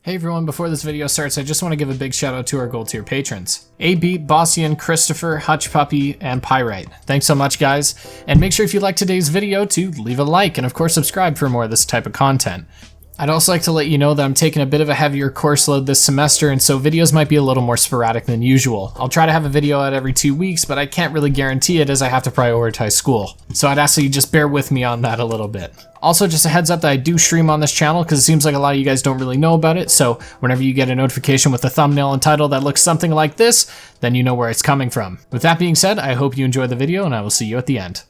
Hey everyone, before this video starts, I just want to give a big shout out to our gold tier patrons. A-Beat, Bossian, Christopher, Hutch Puppy, and Pyrite. Thanks so much guys, and make sure if you liked today's video to leave a like and of course subscribe for more of this type of content. I'd also like to let you know that I'm taking a bit of a heavier course load this semester, and so videos might be a little more sporadic than usual. I'll try to have a video out every 2 weeks, but I can't really guarantee it as I have to prioritize school. So I'd ask that you just bear with me on that a little bit. Also, just a heads up that I do stream on this channel because it seems like a lot of you guys don't really know about it, so whenever you get a notification with a thumbnail and title that looks something like this, then you know where it's coming from. With that being said, I hope you enjoy the video and I will see you at the end.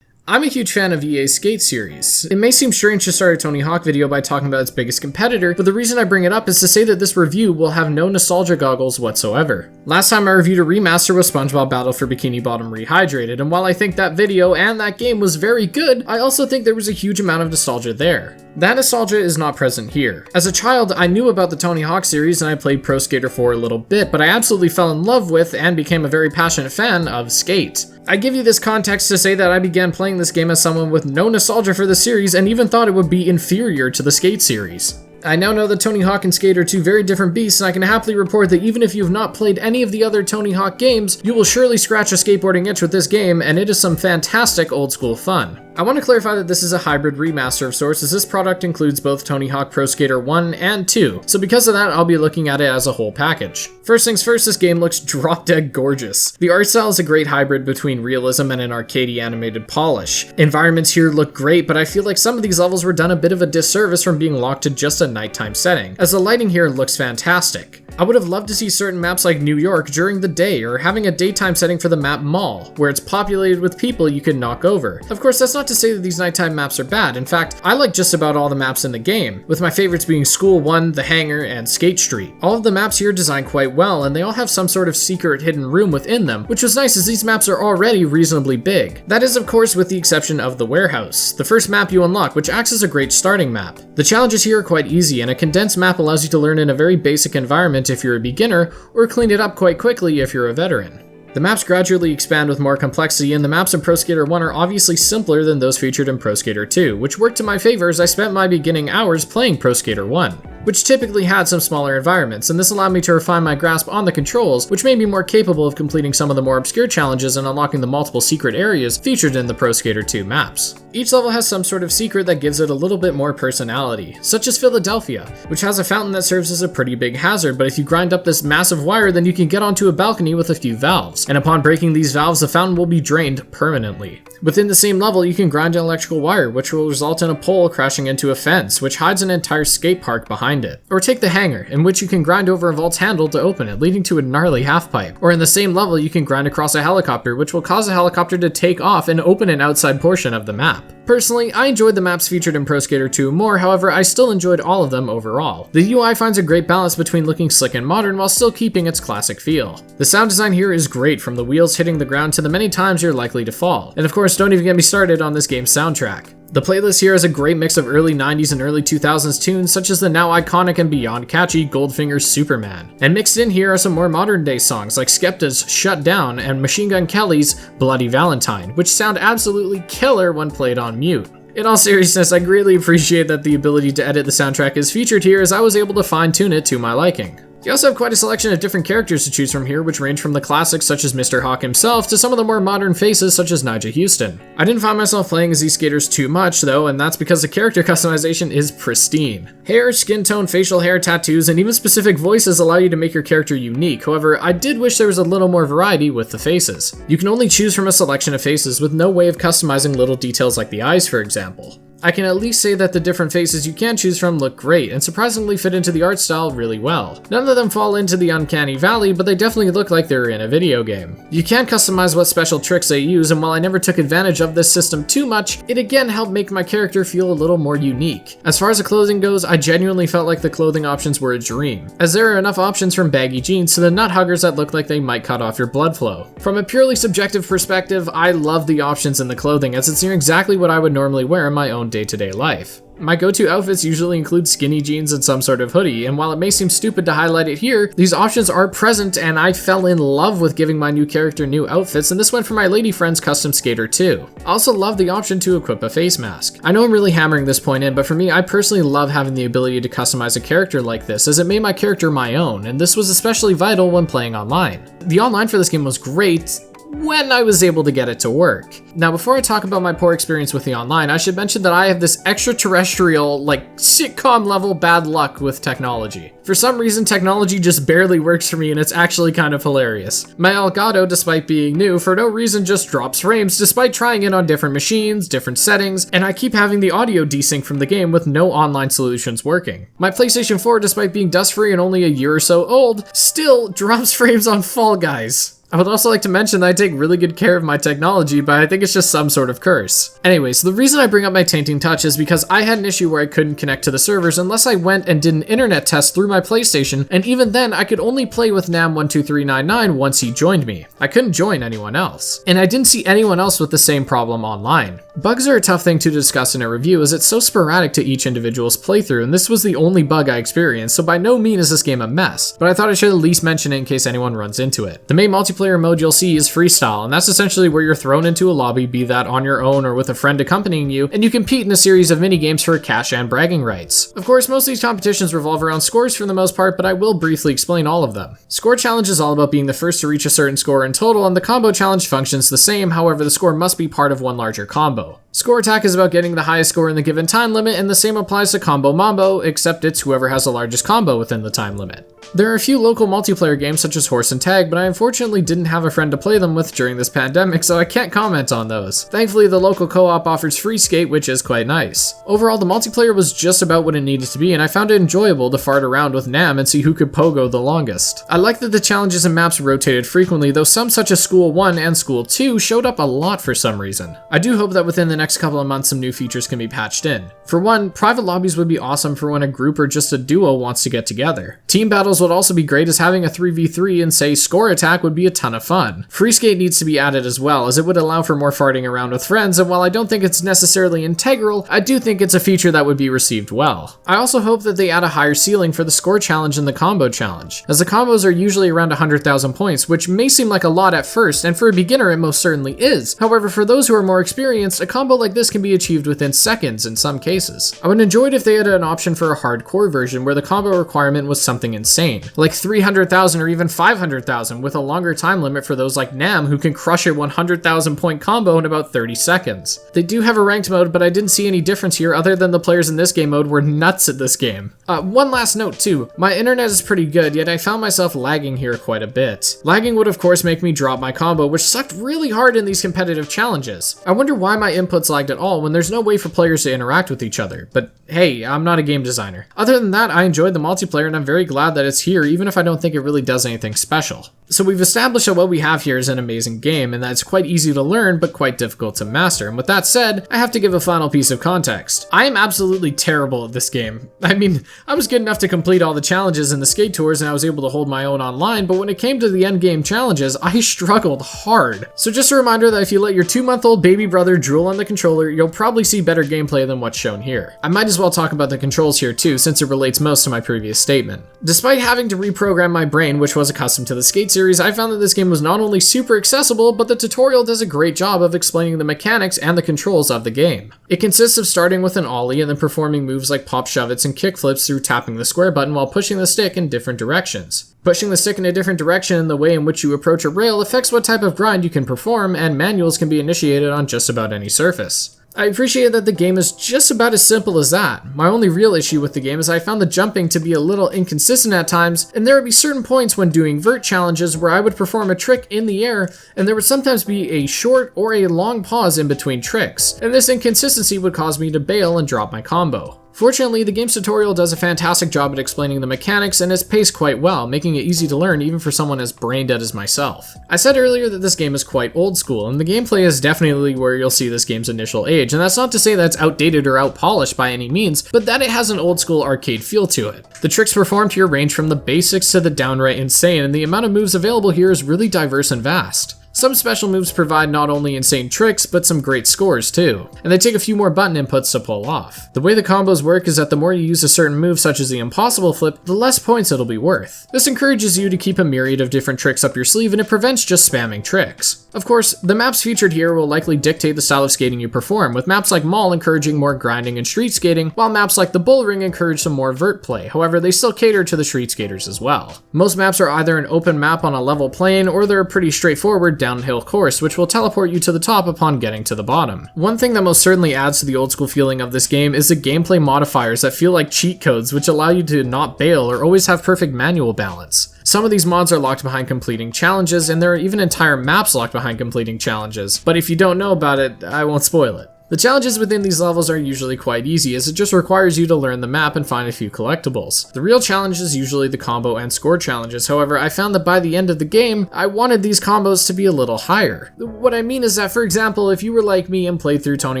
I'm a huge fan of EA's Skate series. It may seem strange to start a Tony Hawk video by talking about its biggest competitor, but the reason I bring it up is to say that this review will have no nostalgia goggles whatsoever. Last time I reviewed a remaster was SpongeBob Battle for Bikini Bottom Rehydrated, and while I think that video and that game was very good, I also think there was a huge amount of nostalgia there. That nostalgia is not present here. As a child, I knew about the Tony Hawk series and I played Pro Skater 4 a little bit, but I absolutely fell in love with and became a very passionate fan of Skate. I give you this context to say that I began playing this game as someone with no nostalgia for the series and even thought it would be inferior to the Skate series. I now know that Tony Hawk and Skate are two very different beasts, and I can happily report that even if you've not played any of the other Tony Hawk games, you will surely scratch a skateboarding itch with this game, and it is some fantastic old school fun. I want to clarify that this is a hybrid remaster of sorts, as this product includes both Tony Hawk Pro Skater 1 and 2, so because of that, I'll be looking at it as a whole package. First things first, this game looks drop-dead gorgeous. The art style is a great hybrid between realism and an arcadey animated polish. Environments here look great, but I feel like some of these levels were done a bit of a disservice from being locked to just a nighttime setting, as the lighting here looks fantastic. I would have loved to see certain maps like New York during the day, or having a daytime setting for the map Mall, where it's populated with people you can knock over. Of course, that's not to say that these nighttime maps are bad. In fact, I like just about all the maps in the game, with my favorites being School 1, The Hangar, and Skate Street. All of the maps here are designed quite well, and they all have some sort of secret hidden room within them, which was nice as these maps are already reasonably big. That is of course with the exception of the warehouse, the first map you unlock, which acts as a great starting map. The challenges here are quite easy, and a condensed map allows you to learn in a very basic environment if you're a beginner, or clean it up quite quickly if you're a veteran. The maps gradually expand with more complexity, and the maps in Pro Skater 1 are obviously simpler than those featured in Pro Skater 2, which worked to my favor as I spent my beginning hours playing Pro Skater 1, which typically had some smaller environments, and this allowed me to refine my grasp on the controls, which made me more capable of completing some of the more obscure challenges and unlocking the multiple secret areas featured in the Pro Skater 2 maps. Each level has some sort of secret that gives it a little bit more personality, such as Philadelphia, which has a fountain that serves as a pretty big hazard, but if you grind up this massive wire, then you can get onto a balcony with a few valves, and upon breaking these valves, the fountain will be drained permanently. Within the same level, you can grind an electrical wire, which will result in a pole crashing into a fence, which hides an entire skate park behind it. Or take the hangar, in which you can grind over a vault's handle to open it, leading to a gnarly half-pipe. Or in the same level, you can grind across a helicopter, which will cause a helicopter to take off and open an outside portion of the map. Personally, I enjoyed the maps featured in Pro Skater 2 more, however, I still enjoyed all of them overall. The UI finds a great balance between looking slick and modern while still keeping its classic feel. The sound design here is great, from the wheels hitting the ground to the many times you're likely to fall. And of course, don't even get me started on this game's soundtrack. The playlist here has a great mix of early 90s and early 2000s tunes such as the now iconic and beyond catchy Goldfinger's Superman. And mixed in here are some more modern day songs like Skepta's Shut Down and Machine Gun Kelly's Bloody Valentine, which sound absolutely killer when played on mute. In all seriousness, I greatly appreciate that the ability to edit the soundtrack is featured here, as I was able to fine-tune it to my liking. You also have quite a selection of different characters to choose from here, which range from the classics such as Mr. Hawk himself to some of the more modern faces such as Nigel Houston. I didn't find myself playing as these skaters too much though, and that's because the character customization is pristine. Hair, skin tone, facial hair, tattoos, and even specific voices allow you to make your character unique. However, I did wish there was a little more variety with the faces. You can only choose from a selection of faces with no way of customizing little details like the eyes, for example. I can at least say that the different faces you can choose from look great and surprisingly fit into the art style really well. None of them fall into the uncanny valley, but they definitely look like they're in a video game. You can customize what special tricks they use, and while I never took advantage of this system too much, it again helped make my character feel a little more unique. As far as the clothing goes, I genuinely felt like the clothing options were a dream, as there are enough options from baggy jeans to the nut huggers that look like they might cut off your blood flow. From a purely subjective perspective, I love the options in the clothing, as it's near exactly what I would normally wear in my own day-to-day life. My go-to outfits usually include skinny jeans and some sort of hoodie, and while it may seem stupid to highlight it here, these options are present and I fell in love with giving my new character new outfits, and this went for my lady friend's custom skater too. I also love the option to equip a face mask. I know I'm really hammering this point in, but for me, I personally love having the ability to customize a character like this, as it made my character my own, and this was especially vital when playing online. The online for this game was great, when I was able to get it to work. Now, before I talk about my poor experience with the online, I should mention that I have this extraterrestrial, like sitcom level bad luck with technology. For some reason, technology just barely works for me and it's actually kind of hilarious. My Elgato, despite being new, for no reason just drops frames despite trying it on different machines, different settings, and I keep having the audio desync from the game with no online solutions working. My PlayStation 4, despite being dust-free and only a year or so old, still drops frames on Fall Guys. I would also like to mention that I take really good care of my technology, but I think it's just some sort of curse. Anyways, the reason I bring up my tainting touch is because I had an issue where I couldn't connect to the servers unless I went and did an internet test through my PlayStation, and even then I could only play with Nam12399 once he joined me. I couldn't join anyone else. And I didn't see anyone else with the same problem online. Bugs are a tough thing to discuss in a review as it's so sporadic to each individual's playthrough, and this was the only bug I experienced, so by no means is this game a mess, but I thought I should at least mention it in case anyone runs into it. The main multiplayer mode you'll see is freestyle, and that's essentially where you're thrown into a lobby, be that on your own or with a friend accompanying you, and you compete in a series of minigames for cash and bragging rights. Of course, most of these competitions revolve around scores for the most part, but I will briefly explain all of them. Score challenge is all about being the first to reach a certain score in total, and the combo challenge functions the same, however the score must be part of one larger combo. Score attack is about getting the highest score in the given time limit, and the same applies to combo mambo, except it's whoever has the largest combo within the time limit. There are a few local multiplayer games such as Horse and Tag, but I unfortunately didn't have a friend to play them with during this pandemic, so I can't comment on those. Thankfully, the local co-op offers free skate, which is quite nice. Overall, the multiplayer was just about what it needed to be, and I found it enjoyable to fart around with Nam and see who could pogo the longest. I like that the challenges and maps rotated frequently, though some such as School 1 and School 2 showed up a lot for some reason. I do hope that within the next couple of months some new features can be patched in. For one, private lobbies would be awesome for when a group or just a duo wants to get together. Team battles would also be great, as having a 3v3 and say score attack would be a ton of fun. Free skate needs to be added as well, as it would allow for more farting around with friends, and while I don't think it's necessarily integral, I do think it's a feature that would be received well. I also hope that they add a higher ceiling for the score challenge and the combo challenge, as the combos are usually around 100,000 points, which may seem like a lot at first, and for a beginner it most certainly is. However, for those who are more experienced, a combo like this can be achieved within seconds in some cases. I would enjoy it if they had an option for a hardcore version where the combo requirement was something insane, like 300,000 or even 500,000, with a longer time limit for those like Nam who can crush a 100,000 point combo in about 30 seconds. They do have a ranked mode, but I didn't see any difference here other than the players in this game mode were nuts at this game. One last note too, my internet is pretty good, yet I found myself lagging here quite a bit. Lagging would of course make me drop my combo, which sucked really hard in these competitive challenges. I wonder why my inputs lagged at all when there's no way for players to interact with each other, but hey, I'm not a game designer. Other than that, I enjoyed the multiplayer and I'm very glad that it's here, even if I don't think it really does anything special. So we've established that what we have here is an amazing game, and that it's quite easy to learn, but quite difficult to master. And with that said, I have to give a final piece of context. I am absolutely terrible at this game. I mean, I was good enough to complete all the challenges in the skate tours and I was able to hold my own online, but when it came to the endgame challenges, I struggled hard. So just a reminder that if you let your 2-month-old baby brother drool on the controller, you'll probably see better gameplay than what's shown here. I might as well talk about the controls here too, since it relates most to my previous statement. Despite having to reprogram my brain, which was accustomed to the skate series, I found that this game was not only super accessible, but the tutorial does a great job of explaining the mechanics and the controls of the game. It consists of starting with an ollie and then performing moves like pop shove-its and kickflips through tapping the square button while pushing the stick in different directions. Pushing the stick in a different direction in the way in which you approach a rail affects what type of grind you can perform, and manuals can be initiated on just about any surface. I appreciate that the game is just about as simple as that. My only real issue with the game is I found the jumping to be a little inconsistent at times, and there would be certain points when doing vert challenges where I would perform a trick in the air, and there would sometimes be a short or a long pause in between tricks, and this inconsistency would cause me to bail and drop my combo. Fortunately, the game's tutorial does a fantastic job at explaining the mechanics and is paced quite well, making it easy to learn even for someone as brain dead as myself. I said earlier that this game is quite old school, and the gameplay is definitely where you'll see this game's initial age, and that's not to say that it's outdated or outpolished by any means, but that it has an old school arcade feel to it. The tricks performed here range from the basics to the downright insane, and the amount of moves available here is really diverse and vast. Some special moves provide not only insane tricks, but some great scores too, and they take a few more button inputs to pull off. The way the combos work is that the more you use a certain move such as the impossible flip, the less points it'll be worth. This encourages you to keep a myriad of different tricks up your sleeve, and it prevents just spamming tricks. Of course, the maps featured here will likely dictate the style of skating you perform, with maps like Mall encouraging more grinding and street skating, while maps like the Bull Ring encourage some more vert play. However, they still cater to the street skaters as well. Most maps are either an open map on a level plane, or they're a pretty straightforward downhill course, which will teleport you to the top upon getting to the bottom. One thing that most certainly adds to the old school feeling of this game is the gameplay modifiers that feel like cheat codes, which allow you to not bail or always have perfect manual balance. Some of these mods are locked behind completing challenges, and there are even entire maps locked behind completing challenges, but if you don't know about it, I won't spoil it. The challenges within these levels are usually quite easy, as it just requires you to learn the map and find a few collectibles. The real challenge is usually the combo and score challenges. However, I found that by the end of the game, I wanted these combos to be a little higher. What I mean is that, for example, if you were like me and played through Tony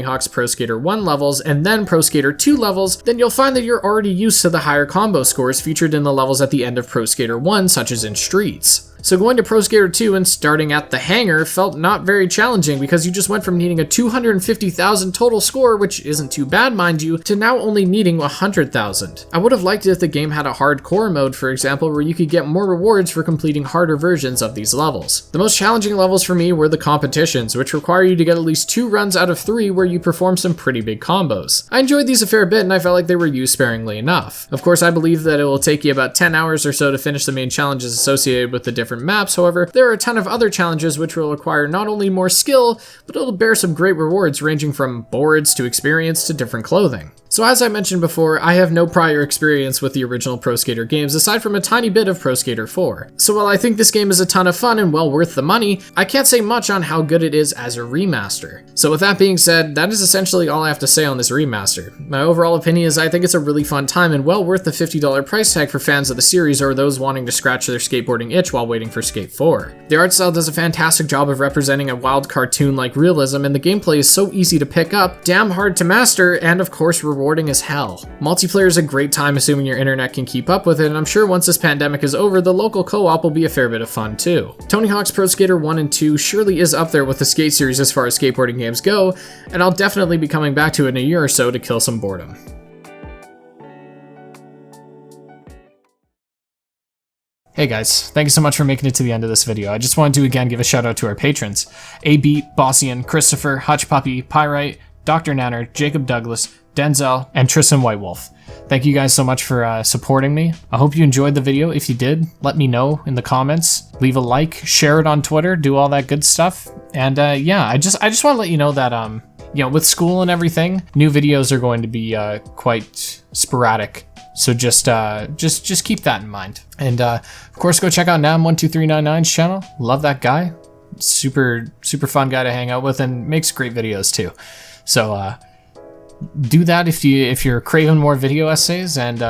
Hawk's Pro Skater 1 levels and then Pro Skater 2 levels, then you'll find that you're already used to the higher combo scores featured in the levels at the end of Pro Skater 1, such as in Streets. So going to Pro Skater 2 and starting at the hangar felt not very challenging, because you just went from needing a 250,000 total score, which isn't too bad mind you, to now only needing 100,000. I would have liked it if the game had a hardcore mode, for example, where you could get more rewards for completing harder versions of these levels. The most challenging levels for me were the competitions, which require you to get at least 2 runs out of 3 where you perform some pretty big combos. I enjoyed these a fair bit, and I felt like they were used sparingly enough. Of course, I believe that it will take you about 10 hours or so to finish the main challenges associated with the different maps. However, there are a ton of other challenges which will require not only more skill, but it'll bear some great rewards ranging from boards to experience to different clothing. So as I mentioned before, I have no prior experience with the original Pro Skater games aside from a tiny bit of Pro Skater 4. So while I think this game is a ton of fun and well worth the money, I can't say much on how good it is as a remaster. So with that being said, that is essentially all I have to say on this remaster. My overall opinion is I think it's a really fun time and well worth the $50 price tag for fans of the series or those wanting to scratch their skateboarding itch while waiting for Skate 4. The art style does a fantastic job of representing a wild cartoon-like realism, and the gameplay is so easy to pick up, damn hard to master, and of course rewarding as hell. Multiplayer is a great time assuming your internet can keep up with it, and I'm sure once this pandemic is over, the local co-op will be a fair bit of fun too. Tony Hawk's Pro Skater 1 and 2 surely is up there with the Skate series as far as skateboarding games go, and I'll definitely be coming back to it in a year or so to kill some boredom. Hey guys, thank you so much for making it to the end of this video. I just wanted to again give a shout out to our patrons: A-Beat, Bossian, Christopher, Hutch Puppy, Pyrite, Dr. Nanner, Jacob Douglas, Denzel, and Tristan Whitewolf. Thank you guys so much for supporting me. I hope you enjoyed the video. If you did, let me know in the comments. Leave a like, share it on Twitter, do all that good stuff. And yeah, I just want to let you know that you know, with school and everything, new videos are going to be quite sporadic. So just keep that in mind. And of course, go check out Nam12399's channel. Love that guy. Super fun guy to hang out with, and makes great videos too. So do that if you're craving more video essays. And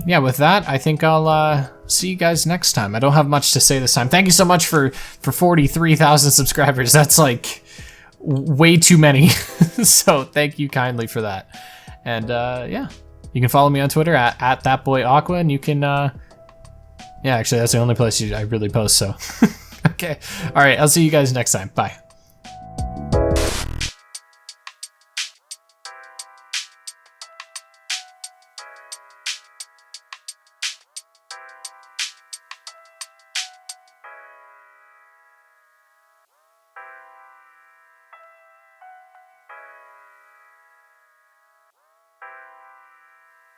yeah, with that, I think I'll see you guys next time. I don't have much to say this time. Thank you so much for 43,000 subscribers. That's like way too many. So thank you kindly for that. And yeah, you can follow me on Twitter at thatboyaqua, and you can yeah, actually that's the only place I really post. So okay, all right, I'll see you guys next time. Bye.